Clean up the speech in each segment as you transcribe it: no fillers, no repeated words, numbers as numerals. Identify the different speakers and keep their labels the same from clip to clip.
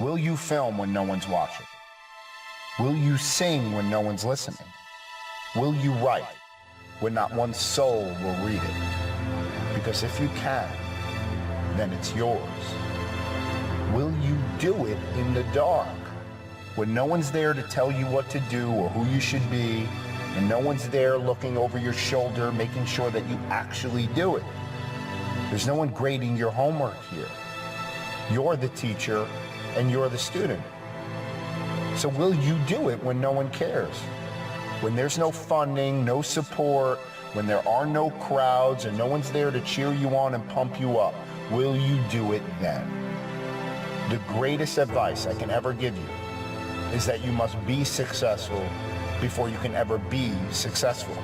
Speaker 1: Will you film when no one's watching? Will you sing when no one's listening? Will you write when not one soul will read it? Because if you can, then it's yours. Will you do it in the dark when no one's there to tell you what to do or who you should be, and no one's there looking over your shoulder, making sure that you actually do it? There's no one grading your homework here. You're the teacher and you're the student. So will you do it when no one cares? When there's no funding, no support, when there are no crowds and no one's there to cheer you on and pump you up, will you do it then? The greatest advice I can ever give you is that you must be successful before you can ever be successful.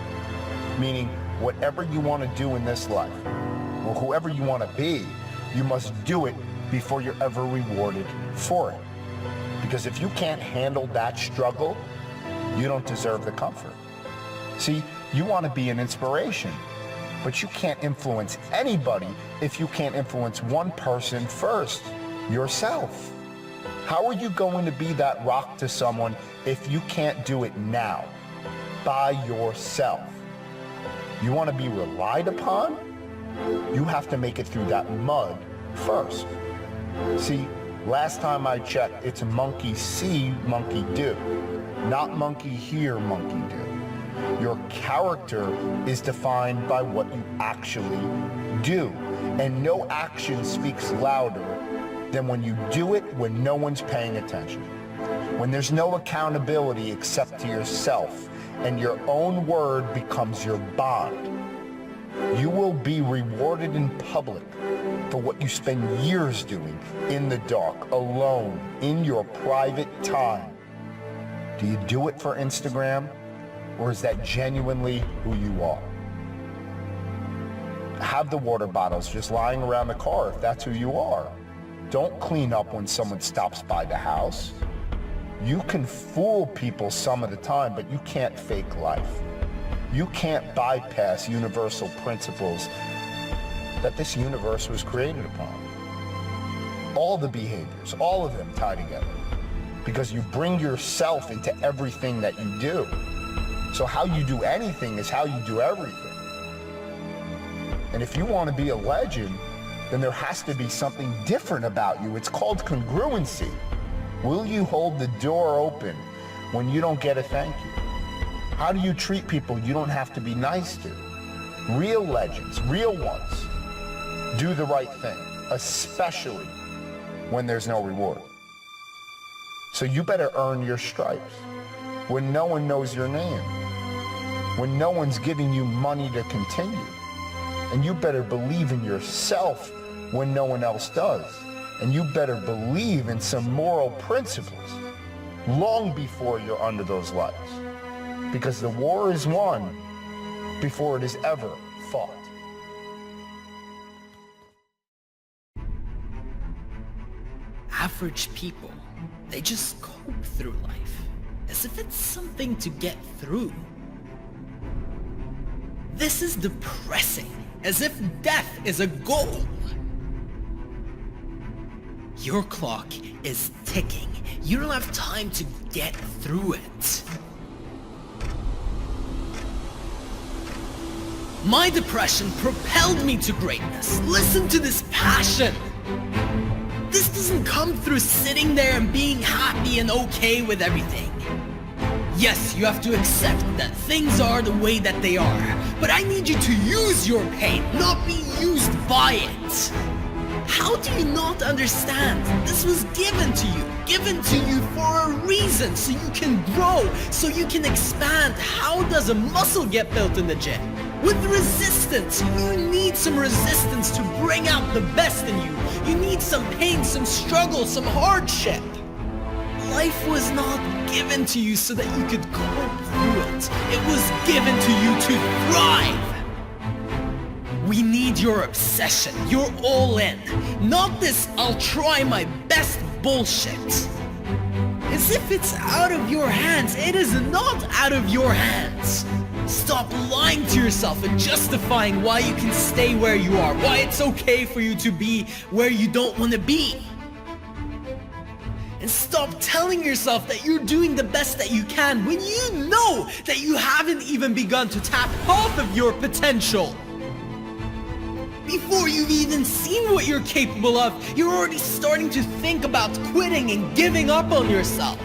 Speaker 1: Meaning, whatever you want to do in this life, or whoever you want to be, you must do it before you're ever rewarded for it. Because if you can't handle that struggle, you don't deserve the comfort. See, you want to be an inspiration, but you can't influence anybody if you can't influence one person first, yourself. How are you going to be that rock to someone if you can't do it now, by yourself? You want to be relied upon? You have to make it through that mud first. See, last time I checked, it's monkey see, monkey do, not monkey hear, monkey do. Your character is defined by what you actually do, and no action speaks louder than when you do it when no one's paying attention. When there's no accountability except to yourself, and your own word becomes your bond. You will be rewarded in public for what you spend years doing in the dark, alone, in your private time. Do you do it for Instagram, or is that genuinely who you are? Have the water bottles just lying around the car if that's who you are. Don't clean up when someone stops by the house. You can fool people some of the time, but you can't fake life. You can't bypass universal principles that this universe was created upon. All the behaviors, all of them tie together, because you bring yourself into everything that you do. So how you do anything is how you do everything. And if you want to be a legend, then there has to be something different about you. It's called congruency. Will you hold the door open when you don't get a thank you? How do you treat people you don't have to be nice to? Real legends, real ones, do the right thing, especially when there's no reward. So you better earn your stripes when no one knows your name, when no one's giving you money to continue. And you better believe in yourself when no one else does. And you better believe in some moral principles long before you're under those lights. Because the war is won before it is ever fought.
Speaker 2: Average people, they just cope through life as if it's something to get through. This is depressing, as if death is a goal. Your clock is ticking. You don't have time to get through it. My depression propelled me to greatness. Listen to this passion. This doesn't come through sitting there and being happy and okay with everything. Yes, you have to accept that things are the way that they are, but I need you to use your pain, not be used by it. How do you not understand? This was given to you for a reason, so you can grow, so you can expand. How does a muscle get built in the gym? With resistance. You need some resistance to bring out the best in you. You need some pain, some struggle, some hardship. Life was not given to you so that you could cope through it. It was given to you to thrive. We need your obsession, your all in. Not this I'll try my best bullshit. As if it's out of your hands. It is not out of your hands. Stop lying to yourself and justifying why you can stay where you are, why it's okay for you to be where you don't want to be. And stop telling yourself that you're doing the best that you can when you know that you haven't even begun to tap half of your potential. Before you've even seen what you're capable of, you're already starting to think about quitting and giving up on yourself.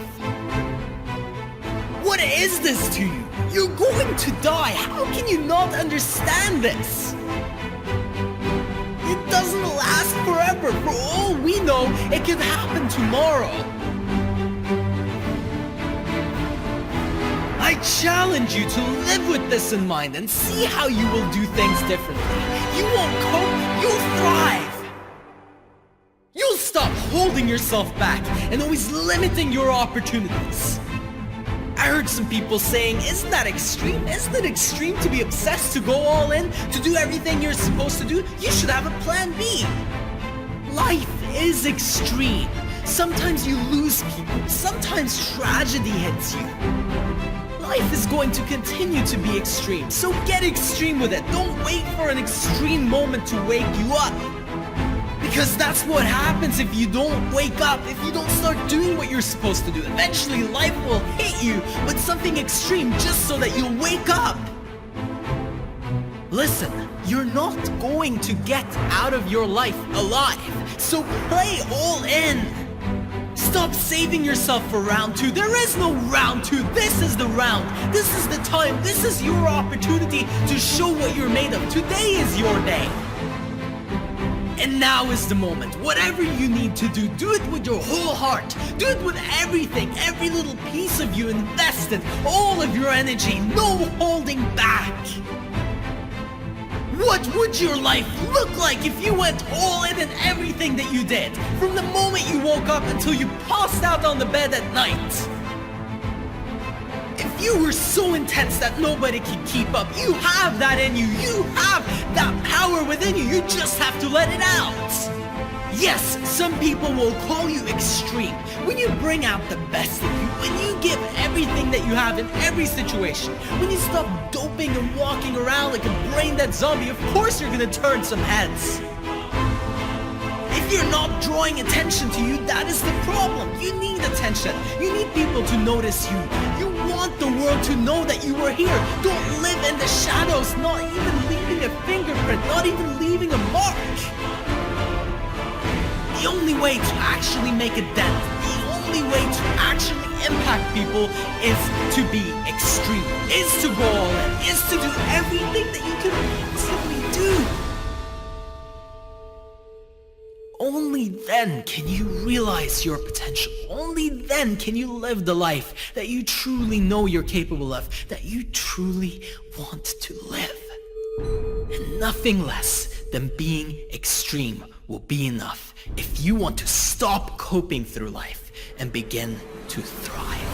Speaker 2: What is this to you? You're going to die. How can you not understand this? It doesn't last forever. For all we know, it could happen tomorrow. I challenge you to live with this in mind and see how you will do things differently. You won't cope, you'll thrive. You'll stop holding yourself back and always limiting your opportunities. I heard some people saying, isn't that extreme? Isn't it extreme to be obsessed, to go all in, to do everything you're supposed to do? You should have a plan B. Life is extreme. Sometimes you lose people. Sometimes tragedy hits you. Life is going to continue to be extreme, so get extreme with it. Don't wait for an extreme moment to wake you up. Because that's what happens if you don't wake up, if you don't start doing what you're supposed to do. Eventually, life will hit you with something extreme just so that you'll wake up. Listen, you're not going to get out of your life alive, so play all in. Stop saving yourself for round 2. There is no round 2. This is the round. This is the time. This is your opportunity to show what you're made of. Today is your day. And now is the moment. Whatever you need to do, do it with your whole heart. Do it with everything, every little piece of you invested, all of your energy, no holding back. What would your life look like if you went all in everything that you did? From the moment you woke up until you passed out on the bed at night. If you were so intense that nobody can keep up, you have that in you. You have that power within you. You just have to let it out. Yes, some people will call you extreme. When you bring out the best in you, when you give everything that you have in every situation, when you stop doping and walking around like a brain-dead zombie, of course you're gonna turn some heads. If you're not drawing attention to you, that is the problem. You need attention. You need people to notice you. You want the world to know that you are here. Don't live in the shadows, not even leaving a fingerprint, not even leaving a mark. The only way to actually make a dent, the only way to actually impact people is to be extreme, is to go all in, is to do everything that you can possibly do. Only then can you realize your potential. Only then can you live the life that you truly know you're capable of, that you truly want to live. And nothing less than being extreme will be enough if you want to stop coping through life and begin to thrive.